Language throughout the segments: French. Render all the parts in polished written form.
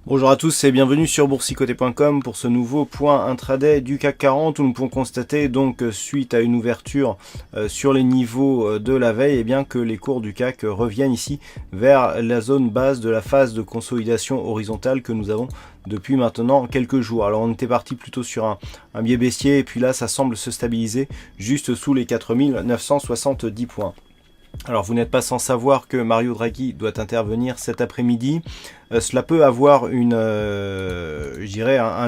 Bonjour à tous et bienvenue sur boursicoté.com pour ce nouveau point intraday du CAC 40 où nous pouvons constater donc suite à une ouverture sur les niveaux de la veille que les cours du CAC reviennent ici vers la zone basse de la phase de consolidation horizontale que nous avons depuis maintenant quelques jours. Alors on était parti plutôt sur un biais baissier et puis là ça semble se stabiliser juste sous les 4970 points. Alors vous n'êtes pas sans savoir que Mario Draghi doit intervenir cet après-midi. Cela peut avoir un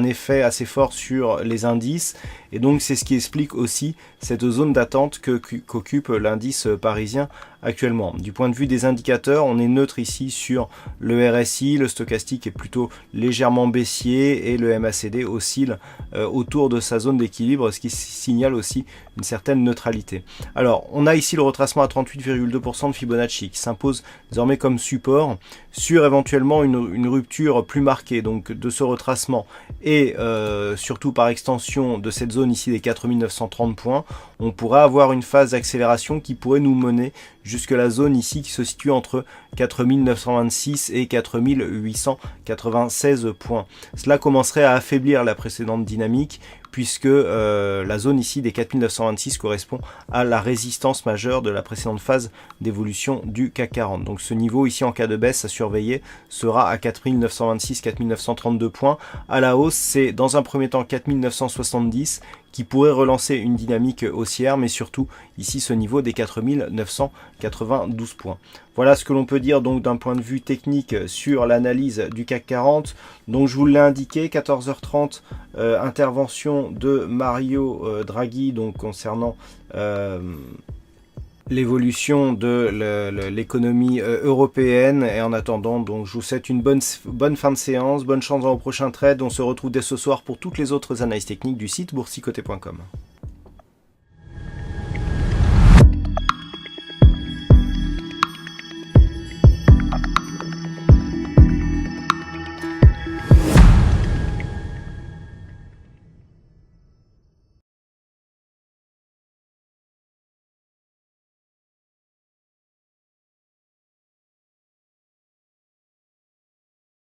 effet assez fort sur les indices et donc c'est ce qui explique aussi cette zone d'attente qu'occupe l'indice parisien actuellement. Du point de vue des indicateurs, on est neutre ici sur le RSI, le stochastique est plutôt légèrement baissier et le MACD oscille autour de sa zone d'équilibre, ce qui signale aussi une certaine neutralité. Alors on a ici le retracement à 38,2% de Fibonacci qui s'impose désormais comme support sur éventuellement une rupture plus marquée donc de ce retracement et surtout par extension de cette zone ici des 4930 points, on pourra avoir une phase d'accélération qui pourrait nous mener jusque la zone ici qui se situe entre 4926 et 4896 points. Cela commencerait à affaiblir la précédente dynamique puisque la zone ici des 4926 correspond à la résistance majeure de la précédente phase d'évolution du CAC 40. Donc ce niveau ici en cas de baisse à surveiller sera à 4926-4932 points. À la hausse, c'est dans un premier temps 4970 qui pourrait relancer une dynamique haussière, mais surtout ici ce niveau des 4992 points. Voilà ce que l'on peut dire donc d'un point de vue technique sur l'analyse du CAC 40. Donc je vous l'ai indiqué, 14h30, intervention de Mario Draghi donc concernant l'évolution de l'économie européenne. Et en attendant, donc je vous souhaite une bonne fin de séance, bonne chance dans vos prochains trades. On se retrouve dès ce soir pour toutes les autres analyses techniques du site boursicoté.com.